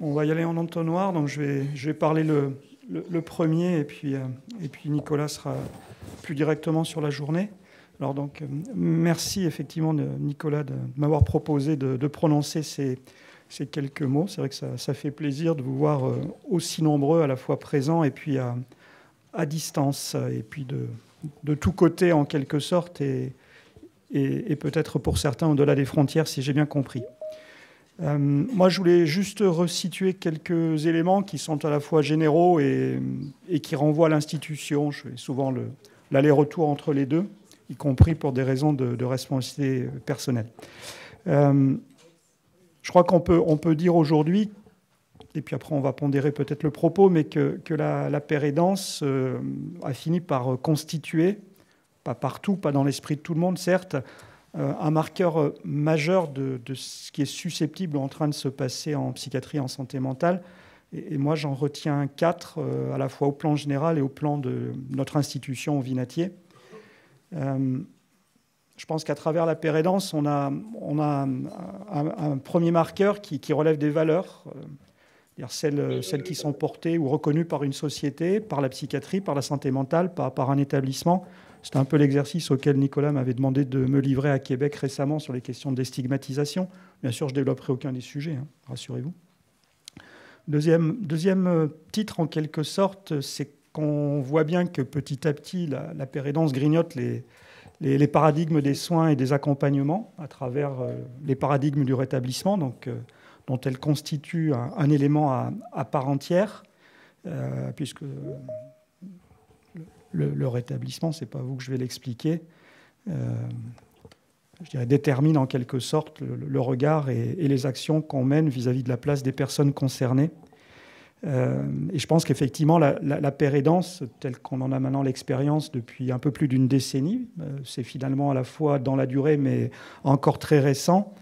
On va y aller en entonnoir, donc je vais parler le premier, et puis Nicolas sera plus directement sur la journée. Alors donc, merci effectivement Nicolas de m'avoir proposé de prononcer ces quelques mots. C'est vrai que ça fait plaisir de vous voir aussi nombreux, à la fois présents et puis à distance, et puis de tous côtés en quelque sorte, et peut-être pour certains au-delà des frontières, si j'ai bien compris. Moi, je voulais juste resituer quelques éléments qui sont à la fois généraux et qui renvoient à l'institution. Je fais souvent l'aller-retour entre les deux, y compris pour des raisons de responsabilité personnelle. Je crois qu'on peut dire aujourd'hui, et puis après on va pondérer peut-être le propos, mais que la pérédance a fini par constituer, pas partout, pas dans l'esprit de tout le monde, certes, un marqueur majeur de ce qui est susceptible en train de se passer en psychiatrie, en santé mentale. Et moi, j'en retiens 4, à la fois au plan général et au plan de notre institution au Vinatier. Je pense qu'à travers la pérédance, on a un premier marqueur qui relève des valeurs, celles qui sont portées ou reconnues par une société, par la psychiatrie, par la santé mentale, par un établissement. C'était un peu l'exercice auquel Nicolas m'avait demandé de me livrer à Québec récemment sur les questions de déstigmatisation. Bien sûr, je ne développerai aucun des sujets, rassurez-vous. Deuxième titre, en quelque sorte, c'est qu'on voit bien que petit à petit, la pérédance grignote les paradigmes des soins et des accompagnements à travers les paradigmes du rétablissement, dont elle constitue un élément à part entière, puisque le rétablissement, ce n'est pas vous que je vais l'expliquer, je dirais, détermine en quelque sorte le regard et les actions qu'on mène vis-à-vis de la place des personnes concernées. Et je pense qu'effectivement, la pérédance, telle qu'on en a maintenant l'expérience depuis un peu plus d'une décennie, c'est finalement à la fois dans la durée, mais encore très récent.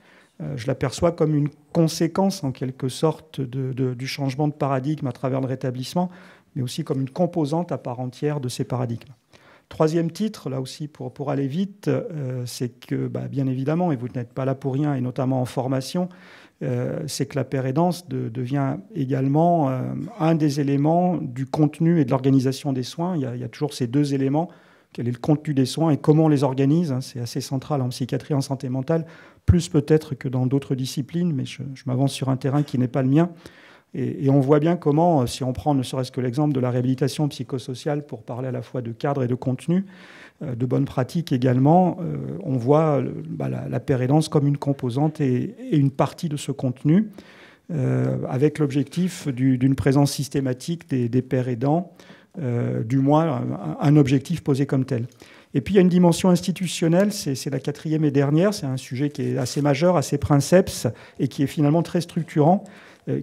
Je l'aperçois comme une conséquence, en quelque sorte, du changement de paradigme à travers le rétablissement, mais aussi comme une composante à part entière de ces paradigmes. Troisième titre, là aussi pour aller vite, c'est que, bien évidemment, et vous n'êtes pas là pour rien, et notamment en formation, c'est que la pérédance devient également un des éléments du contenu et de l'organisation des soins. Il y a toujours ces deux éléments. Quel est le contenu des soins et comment on les organise, c'est assez central en psychiatrie, en santé mentale, plus peut-être que dans d'autres disciplines, mais je m'avance sur un terrain qui n'est pas le mien. Et on voit bien comment, si on prend ne serait-ce que l'exemple de la réhabilitation psychosociale pour parler à la fois de cadre et de contenu, de bonnes pratiques également, on voit la pérédance comme une composante et une partie de ce contenu, avec l'objectif d'une présence systématique des pairs aidants, du moins un objectif posé comme tel. Et puis il y a une dimension institutionnelle, c'est la quatrième et dernière, c'est un sujet qui est assez majeur, assez princeps, et qui est finalement très structurant,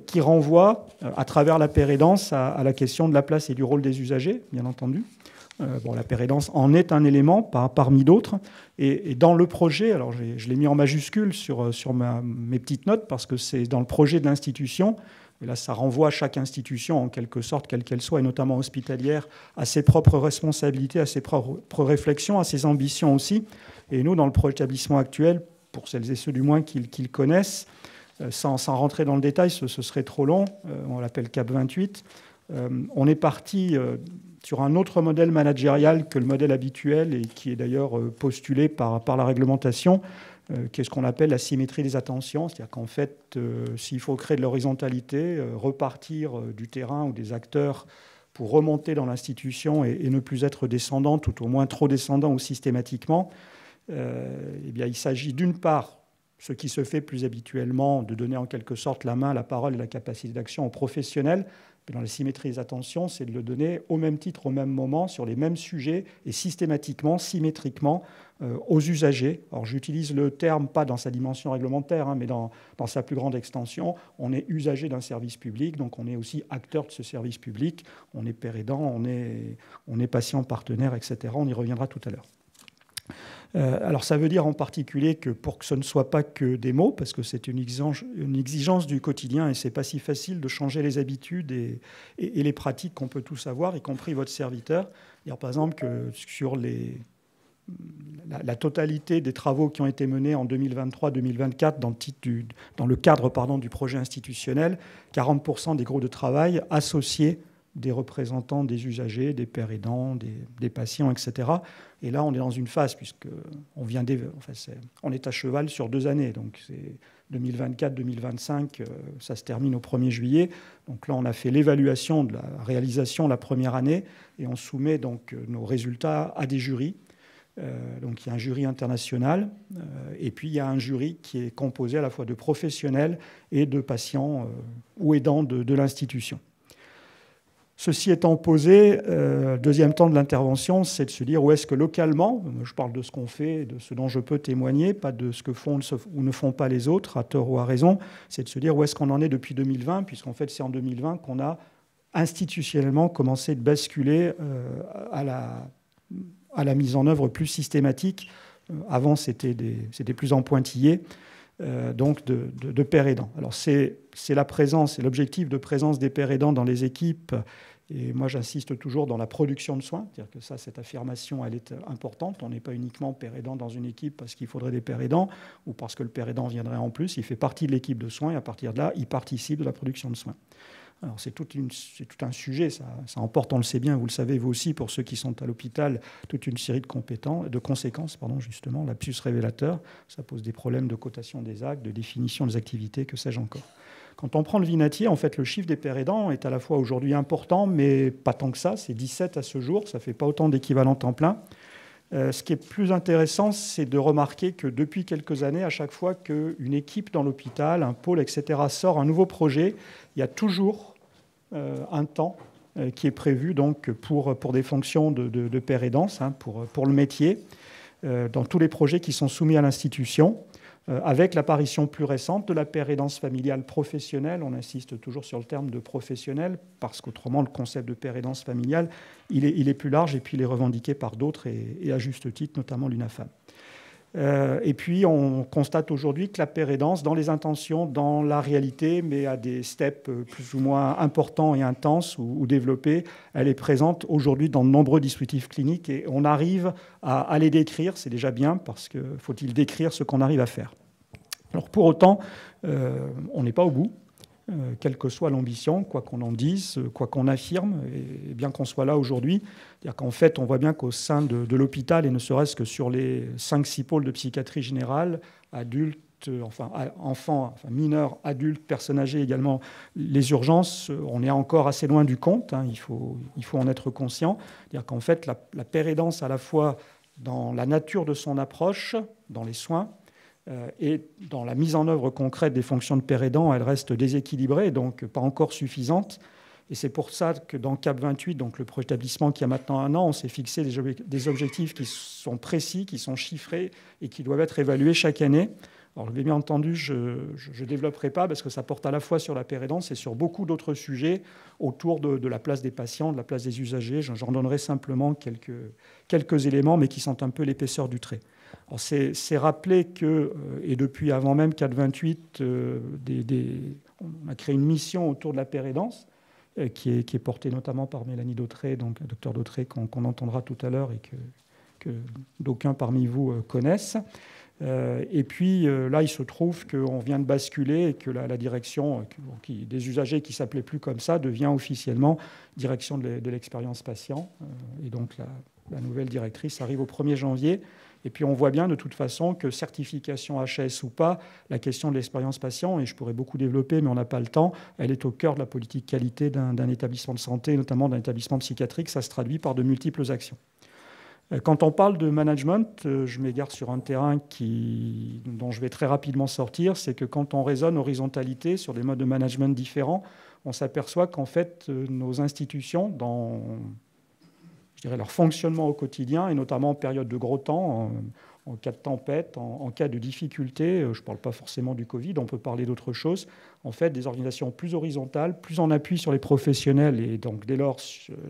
qui renvoie, à travers la pérédance, à la question de la place et du rôle des usagers, bien entendu. La pérédance en est un élément parmi d'autres. Et dans le projet, alors je l'ai mis en majuscule sur mes petites notes, parce que c'est dans le projet de l'institution, et là ça renvoie à chaque institution, en quelque sorte, quelle qu'elle soit, et notamment hospitalière, à ses propres responsabilités, à ses propres réflexions, à ses ambitions aussi. Et nous, dans le projet d'établissement actuel, pour celles et ceux du moins qui le connaissent, sans rentrer dans le détail, ce serait trop long, on l'appelle CAP 28, on est parti sur un autre modèle managérial que le modèle habituel et qui est d'ailleurs postulé par la réglementation, qui est ce qu'on appelle la symétrie des attentions. C'est-à-dire qu'en fait, s'il faut créer de l'horizontalité, repartir du terrain ou des acteurs pour remonter dans l'institution et ne plus être descendant, tout au moins trop descendant ou systématiquement, eh bien, il s'agit d'une part, ce qui se fait plus habituellement, de donner en quelque sorte la main, la parole et la capacité d'action aux professionnels. Mais dans la symétrie des attentions, c'est de le donner au même titre, au même moment, sur les mêmes sujets et systématiquement, symétriquement aux usagers. Alors j'utilise le terme pas dans sa dimension réglementaire, mais dans sa plus grande extension. On est usager d'un service public, donc on est aussi acteur de ce service public. On est père aidant, on est patient partenaire, etc. On y reviendra tout à l'heure. Alors ça veut dire en particulier que pour que ce ne soit pas que des mots, parce que c'est une exigence du quotidien et c'est pas si facile de changer les habitudes et les pratiques qu'on peut tous avoir, y compris votre serviteur. Dire par exemple que sur les la totalité des travaux qui ont été menés en 2023-2024 dans le cadre du projet institutionnel, 40% des groupes de travail associés des représentants des usagers, des pères aidants, des patients, etc. Et là, on est dans une phase, puisqu'on on est à cheval sur 2 années. Donc, c'est 2024-2025, ça se termine au 1er juillet. Donc là, on a fait l'évaluation de la réalisation la première année et on soumet donc nos résultats à des jurys. Donc il y a un jury international et puis il y a un jury qui est composé à la fois de professionnels et de patients ou aidants de l'institution. Ceci étant posé, deuxième temps de l'intervention, c'est de se dire où est-ce que localement, je parle de ce qu'on fait, de ce dont je peux témoigner, pas de ce que font ou ne font pas les autres, à tort ou à raison, c'est de se dire où est-ce qu'on en est depuis 2020, puisqu'en fait c'est en 2020 qu'on a institutionnellement commencé de basculer à la mise en œuvre plus systématique. Avant, c'était plus en pointillé, donc de pères aidants. Alors c'est la présence, c'est l'objectif de présence des pères aidants dans les équipes. Et moi, j'insiste toujours dans la production de soins. C'est-à-dire que cette affirmation, elle est importante. On n'est pas uniquement père aidant dans une équipe parce qu'il faudrait des pères aidants ou parce que le père aidant viendrait en plus. Il fait partie de l'équipe de soins et à partir de là, il participe de la production de soins. Alors c'est tout un sujet, ça emporte, on le sait bien, vous le savez vous aussi, pour ceux qui sont à l'hôpital, toute une série de conséquences, justement, lapsus révélateur. Ça pose des problèmes de cotation des actes, de définition des activités, que sais-je encore. Quand on prend le vinatier, en fait, le chiffre des pères aidants est à la fois aujourd'hui important, mais pas tant que ça. C'est 17 à ce jour, ça ne fait pas autant d'équivalent temps plein. Ce qui est plus intéressant, c'est de remarquer que depuis quelques années, à chaque fois qu'une équipe dans l'hôpital, un pôle, etc., sort un nouveau projet, il y a toujours un temps qui est prévu donc, pour des fonctions de père aidant, pour le métier, dans tous les projets qui sont soumis à l'institution. Avec l'apparition plus récente de la père-aidance familiale professionnelle. On insiste toujours sur le terme de professionnel, parce qu'autrement, le concept de père-aidance familiale, il est plus large et puis il est revendiqué par d'autres, et à juste titre, notamment l'UNAFAM. Et puis, on constate aujourd'hui que la père-aidance, dans les intentions, dans la réalité, mais à des steps plus ou moins importants et intenses ou développés, elle est présente aujourd'hui dans de nombreux dispositifs cliniques et on arrive à les décrire. C'est déjà bien parce que faut-il décrire ce qu'on arrive à faire. Alors, pour autant, on n'est pas au bout. Quelle que soit l'ambition, quoi qu'on en dise, quoi qu'on affirme, et bien qu'on soit là aujourd'hui, c'est-à-dire qu'en fait, on voit bien qu'au sein de l'hôpital, et ne serait-ce que sur les 5-6 pôles de psychiatrie générale, adultes, enfants, mineurs, adultes, personnes âgées également, les urgences, on est encore assez loin du compte, il faut en être conscient. C'est-à-dire qu'en fait, la père-aidance, à la fois dans la nature de son approche, dans les soins, et dans la mise en œuvre concrète des fonctions de père aidant, elle reste déséquilibrée, donc pas encore suffisante. Et c'est pour ça que dans CAP 28, donc le projet d'établissement qui a maintenant 1 an, on s'est fixé des objectifs qui sont précis, qui sont chiffrés et qui doivent être évalués chaque année. Alors, bien entendu, je ne développerai pas parce que ça porte à la fois sur la père aidance et sur beaucoup d'autres sujets autour de la place des patients, de la place des usagers. J'en donnerai simplement quelques éléments, mais qui sont un peu l'épaisseur du trait. C'est rappeler que, et depuis avant même CAP 28, on a créé une mission autour de la père aidance qui est portée notamment par Mélanie Dautré, donc le docteur Dautré qu'on entendra tout à l'heure et que d'aucuns parmi vous connaissent. Et puis là, il se trouve qu'on vient de basculer et que la direction des usagers qui ne s'appelait plus comme ça devient officiellement direction de l'expérience patient. Et donc la nouvelle directrice arrive au 1er janvier. Et puis on voit bien de toute façon que certification HS ou pas, la question de l'expérience patient, et je pourrais beaucoup développer, mais on n'a pas le temps, elle est au cœur de la politique qualité d'un établissement de santé, notamment d'un établissement psychiatrique. Ça se traduit par de multiples actions. Quand on parle de management, je m'égare sur un terrain dont je vais très rapidement sortir, c'est que quand on raisonne horizontalité sur des modes de management différents, on s'aperçoit qu'en fait, nos institutions, dans leur fonctionnement au quotidien, et notamment en période de gros temps, en cas de tempête, en cas de difficulté, je ne parle pas forcément du Covid, on peut parler d'autre chose, en fait, des organisations plus horizontales, plus en appui sur les professionnels, et donc dès lors,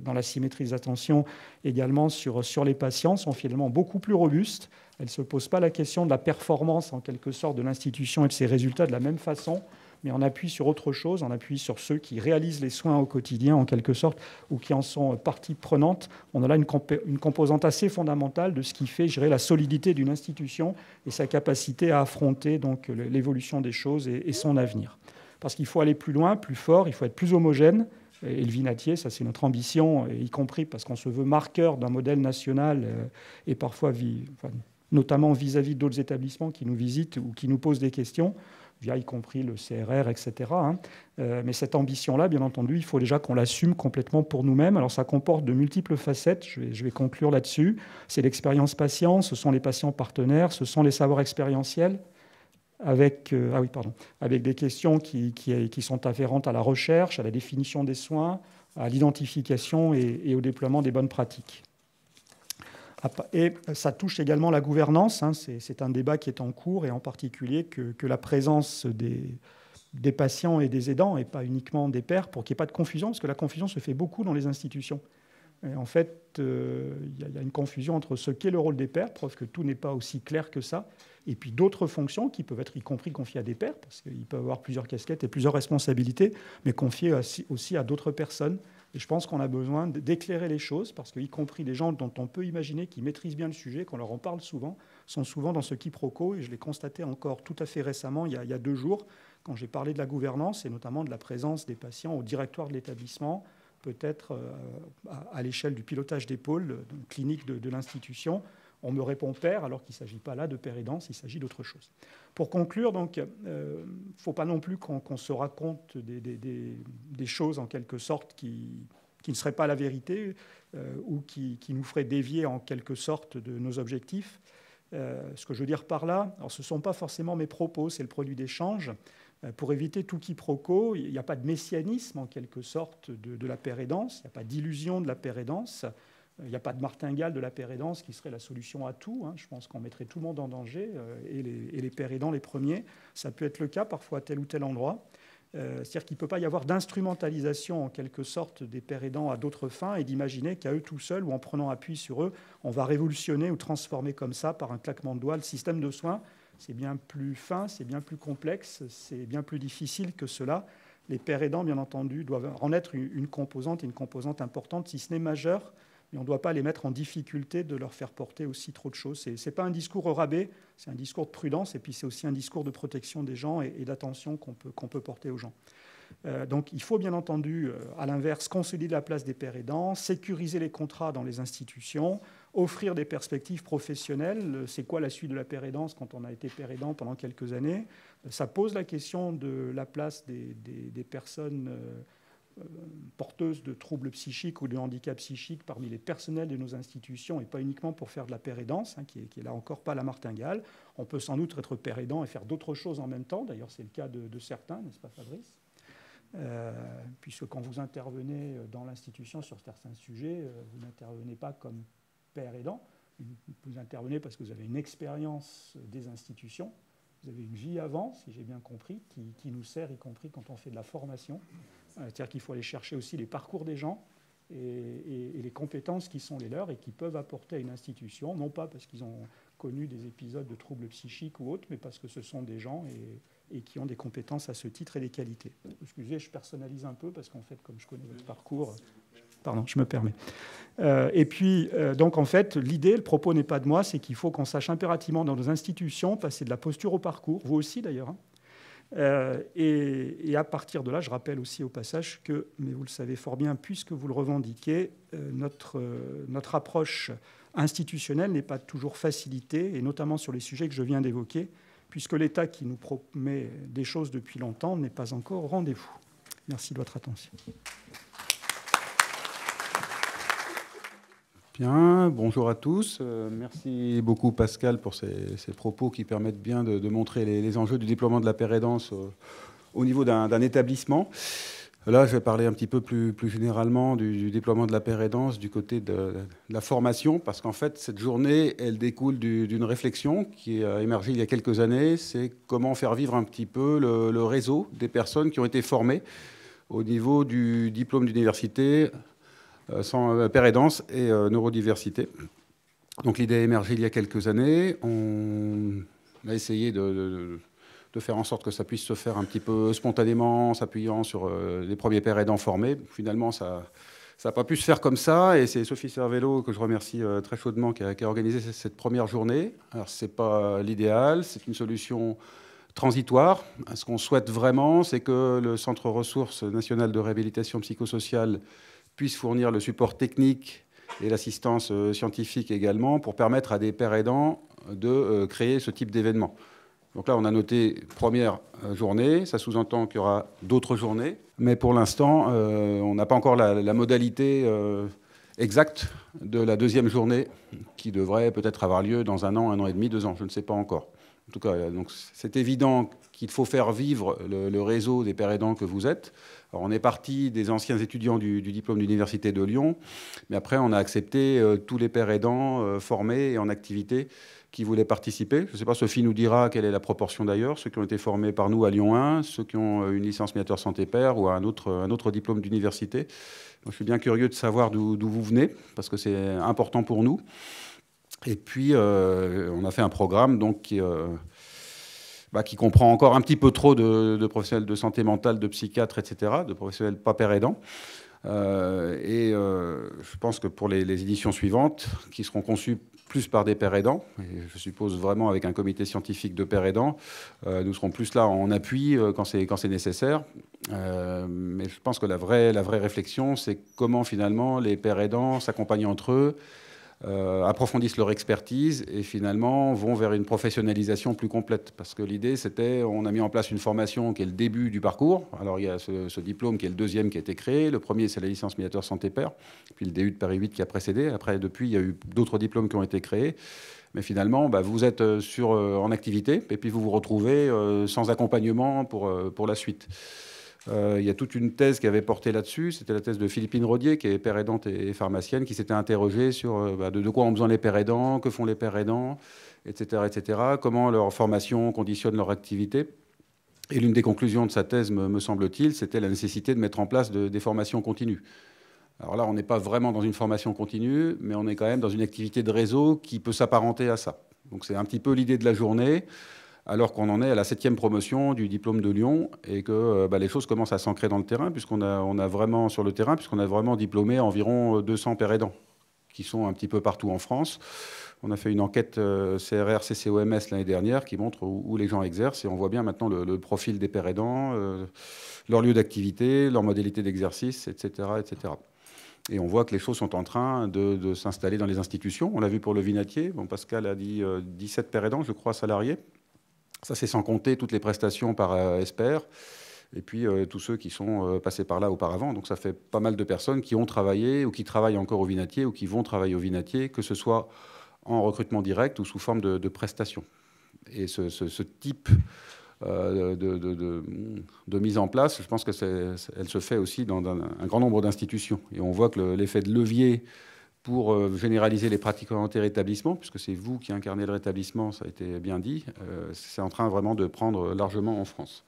dans la symétrie des attentions, également sur les patients, sont finalement beaucoup plus robustes. Elles ne se posent pas la question de la performance, en quelque sorte, de l'institution et de ses résultats de la même façon, mais on appuie sur autre chose, on appuie sur ceux qui réalisent les soins au quotidien, en quelque sorte, ou qui en sont partie prenante. On a là une composante assez fondamentale de ce qui fait, je dirais, la solidité d'une institution et sa capacité à affronter donc l'évolution des choses et son avenir. Parce qu'il faut aller plus loin, plus fort, il faut être plus homogène. Et le vinatier, ça c'est notre ambition, y compris parce qu'on se veut marqueur d'un modèle national et parfois, notamment vis-à-vis d'autres établissements qui nous visitent ou qui nous posent des questions, via y compris le CRR, etc. Mais cette ambition-là, bien entendu, il faut déjà qu'on l'assume complètement pour nous-mêmes. Alors ça comporte de multiples facettes, je vais conclure là-dessus. C'est l'expérience patient, ce sont les patients partenaires, ce sont les savoirs expérientiels, avec des questions qui sont afférentes à la recherche, à la définition des soins, à l'identification et au déploiement des bonnes pratiques. Et ça touche également la gouvernance. C'est un débat qui est en cours, et en particulier que la présence des patients et des aidants, et pas uniquement des pairs, pour qu'il n'y ait pas de confusion, parce que la confusion se fait beaucoup dans les institutions. Et en fait, il y a une confusion entre ce qu'est le rôle des pairs, preuve que tout n'est pas aussi clair que ça, et puis d'autres fonctions qui peuvent être y compris confiées à des pairs, parce qu'ils peuvent avoir plusieurs casquettes et plusieurs responsabilités, mais confiées aussi à d'autres personnes. Et je pense qu'on a besoin d'éclairer les choses, parce qu'y compris des gens dont on peut imaginer qu'ils maîtrisent bien le sujet, qu'on leur en parle souvent, sont souvent dans ce quiproquo, et je l'ai constaté encore tout à fait récemment, il y a 2 jours, quand j'ai parlé de la gouvernance, et notamment de la présence des patients au directoire de l'établissement, peut-être à l'échelle du pilotage des pôles cliniques de l'institution. On me répond père, alors qu'il ne s'agit pas là de père aidance, il s'agit d'autre chose. Pour conclure, donc, il ne faut pas non plus qu'on se raconte des choses en quelque sorte qui ne seraient pas la vérité ou qui nous feraient dévier en quelque sorte de nos objectifs. Ce que je veux dire par là, alors ce ne sont pas forcément mes propos, c'est le produit d'échanges. Pour éviter tout quiproquo, il n'y a pas de messianisme en quelque sorte de la pérédance, il n'y a pas d'illusion de la pérédance, il n'y a pas de martingale de la pérédance qui serait la solution à tout. Je pense qu'on mettrait tout le monde en danger, et les pérédants les premiers. Ça peut être le cas parfois à tel ou tel endroit. C'est-à-dire qu'il ne peut pas y avoir d'instrumentalisation en quelque sorte des pérédants à d'autres fins, et d'imaginer qu'à eux tout seuls ou en prenant appui sur eux, on va révolutionner ou transformer comme ça par un claquement de doigts le système de soins. C'est bien plus fin, c'est bien plus complexe, c'est bien plus difficile que cela. Les pères aidants, bien entendu, doivent en être une composante importante, si ce n'est majeure, mais on ne doit pas les mettre en difficulté de leur faire porter aussi trop de choses. Ce n'est pas un discours au rabais, c'est un discours de prudence, et puis c'est aussi un discours de protection des gens et d'attention qu'on peut porter aux gens. Donc il faut bien entendu, à l'inverse, consolider la place des pères aidants, sécuriser les contrats dans les institutions, offrir des perspectives professionnelles. C'est quoi la suite de la pérédance quand on a été père aidant pendant quelques années? Ça pose la question de la place des personnes porteuses de troubles psychiques ou de handicap psychique parmi les personnels de nos institutions, et pas uniquement pour faire de la pérédance, qui est là encore pas la martingale. On peut sans doute être père aidant et faire d'autres choses en même temps. D'ailleurs, c'est le cas de certains, n'est-ce pas, Fabrice? Puisque quand vous intervenez dans l'institution sur certains sujets, vous n'intervenez pas comme père aidant, vous intervenez parce que vous avez une expérience des institutions, vous avez une vie avant, si j'ai bien compris, qui nous sert, y compris quand on fait de la formation. C'est-à-dire qu'il faut aller chercher aussi les parcours des gens et les compétences qui sont les leurs et qui peuvent apporter à une institution, non pas parce qu'ils ont connu des épisodes de troubles psychiques ou autres, mais parce que ce sont des gens et qui ont des compétences à ce titre et des qualités. Excusez, je personnalise un peu parce qu'en fait, comme je connais votre parcours, pardon, je me permets. Et puis, donc en fait, l'idée, le propos n'est pas de moi, c'est qu'il faut qu'on sache impérativement dans nos institutions passer de la posture au parcours, vous aussi d'ailleurs. Et à partir de là, je rappelle aussi au passage que, mais vous le savez fort bien, puisque vous le revendiquez, notre approche institutionnelle n'est pas toujours facilitée, et notamment sur les sujets que je viens d'évoquer, puisque l'État qui nous promet des choses depuis longtemps n'est pas encore au rendez-vous. Merci de votre attention. Bien, bonjour à tous. Merci beaucoup Pascal pour ces propos qui permettent bien de montrer les enjeux du déploiement de la pérédance au niveau d'un établissement. Là, je vais parler un petit peu plus généralement du déploiement de la pérédance du côté de la formation, parce qu'en fait, cette journée, elle découle d'une réflexion qui a émergé il y a quelques années. C'est comment faire vivre un petit peu le réseau des personnes qui ont été formées au niveau du diplôme d'université sans pérédance et neurodiversité. Donc l'idée a émergé il y a quelques années. On a essayé de de faire en sorte que ça puisse se faire un petit peu spontanément, s'appuyant sur les premiers pères aidants formés. Finalement, ça n'a pas pu se faire comme ça, et c'est Sophie Cervello, que je remercie très chaudement, qui a organisé cette première journée. Alors, ce n'est pas l'idéal, c'est une solution transitoire. Ce qu'on souhaite vraiment, c'est que le Centre ressources national de réhabilitation psychosociale puisse fournir le support technique et l'assistance scientifique également, pour permettre à des pères aidants de créer ce type d'événement. Donc là, on a noté première journée, ça sous-entend qu'il y aura d'autres journées, mais pour l'instant, on n'a pas encore la modalité exacte de la deuxième journée, qui devrait peut-être avoir lieu dans 1 an et demi, 2 ans, je ne sais pas encore. En tout cas, donc c'est évident qu'il faut faire vivre le réseau des pères aidants que vous êtes. Alors, on est parti des anciens étudiants du diplôme d'Université de Lyon, mais après, on a accepté tous les pères aidants formés et en activité qui voulaient participer. Je ne sais pas, Sophie nous dira quelle est la proportion d'ailleurs, ceux qui ont été formés par nous à Lyon 1, ceux qui ont une licence médiateur santé père ou un autre diplôme d'université. Je suis bien curieux de savoir d'où vous venez, parce que c'est important pour nous. Et puis, on a fait un programme donc, qui comprend encore un petit peu trop de professionnels de santé mentale, de psychiatres, etc., de professionnels pas pères aidants. Je pense que pour les éditions suivantes, qui seront conçues plus par des pères aidants, et je suppose vraiment avec un comité scientifique de pères aidants, nous serons plus là en appui quand c'est nécessaire. Mais je pense que la vraie réflexion, c'est comment finalement les pères aidants s'accompagnent entre eux, approfondissent leur expertise et finalement vont vers une professionnalisation plus complète. Parce que l'idée, c'était, on a mis en place une formation qui est le début du parcours. Alors il y a ce diplôme qui est le deuxième qui a été créé. Le premier, c'est la licence médiateur santé père, puis le DU de Paris 8 qui a précédé. Après, depuis, il y a eu d'autres diplômes qui ont été créés. Mais finalement, vous êtes en activité et puis vous vous retrouvez sans accompagnement pour la suite. Il y a toute une thèse qui avait porté là-dessus. C'était la thèse de Philippine Rodier, qui est père aidante et pharmacienne, qui s'était interrogée sur de quoi ont besoin les pères aidants, que font les pères aidants, etc., etc., comment leur formation conditionne leur activité. Et l'une des conclusions de sa thèse, me semble-t-il, c'était la nécessité de mettre en place des formations continues. Alors là, on n'est pas vraiment dans une formation continue, mais on est quand même dans une activité de réseau qui peut s'apparenter à ça. Donc c'est un petit peu l'idée de la journée, alors qu'on en est à la 7e promotion du diplôme de Lyon et que les choses commencent à s'ancrer dans le terrain, puisqu'on a vraiment sur le terrain, puisqu'on a vraiment diplômé environ 200 pères aidants qui sont un petit peu partout en France. On a fait une enquête CRR CCOMS l'année dernière qui montre où les gens exercent, et on voit bien maintenant le profil des pères aidants, leur lieu d'activité, leur modalité d'exercice, etc., etc. Et on voit que les choses sont en train de s'installer dans les institutions. On l'a vu pour le Vinatier. Bon, Pascal a dit 17 pères aidants, je crois, salariés. Ça, c'est sans compter toutes les prestations par Esper, et puis tous ceux qui sont passés par là auparavant. Donc ça fait pas mal de personnes qui ont travaillé ou qui travaillent encore au Vinatier ou qui vont travailler au Vinatier, que ce soit en recrutement direct ou sous forme de prestations. Et ce type de mise en place, je pense qu'elle se fait aussi dans un grand nombre d'institutions. Et on voit que l'effet de levier pour généraliser les pratiques orientées rétablissement, puisque c'est vous qui incarnez le rétablissement, ça a été bien dit, c'est en train vraiment de prendre largement en France.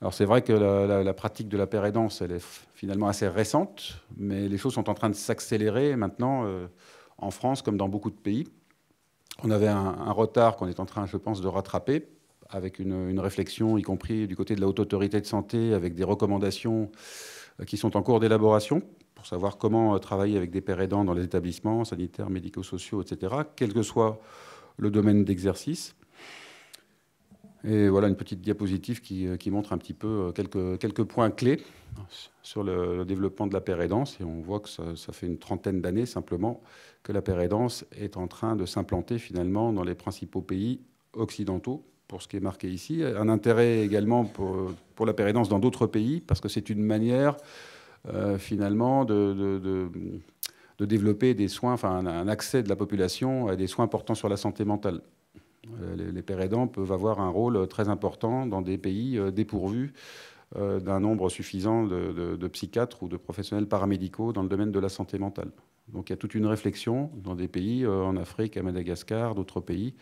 Alors c'est vrai que la pratique de la père aidance, elle est finalement assez récente, mais les choses sont en train de s'accélérer maintenant en France comme dans beaucoup de pays. On avait un retard qu'on est en train, je pense, de rattraper, avec une réflexion, y compris du côté de la Haute Autorité de Santé, avec des recommandations qui sont en cours d'élaboration, pour savoir comment travailler avec des pères aidants dans les établissements sanitaires, médico-sociaux, etc., quel que soit le domaine d'exercice. Et voilà une petite diapositive qui montre un petit peu quelques points clés sur le développement de la père aidance. Et on voit que ça fait une trentaine d'années simplement que la père aidance est en train de s'implanter finalement dans les principaux pays occidentaux, pour ce qui est marqué ici. Un intérêt également pour la père aidance dans d'autres pays, parce que c'est une manière finalement de développer des soins, enfin un accès de la population à des soins portant sur la santé mentale. Les pères aidants peuvent avoir un rôle très important dans des pays dépourvus d'un nombre suffisant de psychiatres ou de professionnels paramédicaux dans le domaine de la santé mentale. Donc il y a toute une réflexion dans des pays, en Afrique, à Madagascar, d'autres pays,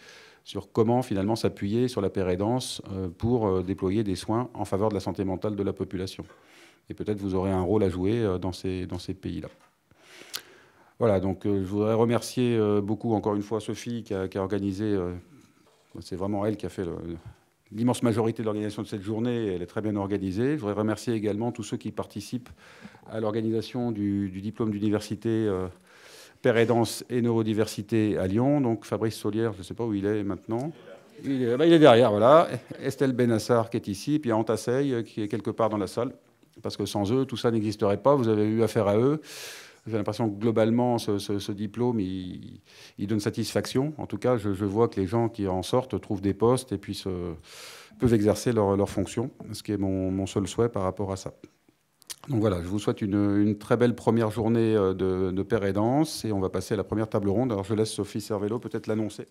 sur comment finalement s'appuyer sur la père aidance pour déployer des soins en faveur de la santé mentale de la population. Et peut-être vous aurez un rôle à jouer dans ces pays-là. Voilà, donc je voudrais remercier beaucoup encore une fois Sophie qui a organisé, c'est vraiment elle qui a fait l'immense majorité de l'organisation de cette journée, elle est très bien organisée. Je voudrais remercier également tous ceux qui participent à l'organisation du diplôme d'université Père Aidance et Neurodiversité à Lyon. Donc Fabrice Solière, je ne sais pas où il est maintenant. Il est derrière, voilà. Estelle Benassar qui est ici, puis Antasseil qui est quelque part dans la salle. Parce que sans eux, tout ça n'existerait pas. Vous avez eu affaire à eux. J'ai l'impression que globalement, ce diplôme, il donne satisfaction. En tout cas, je vois que les gens qui en sortent trouvent des postes et puis peuvent exercer leurs fonctions, ce qui est mon seul souhait par rapport à ça. Donc voilà, je vous souhaite une très belle première journée de Père Aidance et on va passer à la première table ronde. Alors je laisse Sophie Cervello peut-être l'annoncer.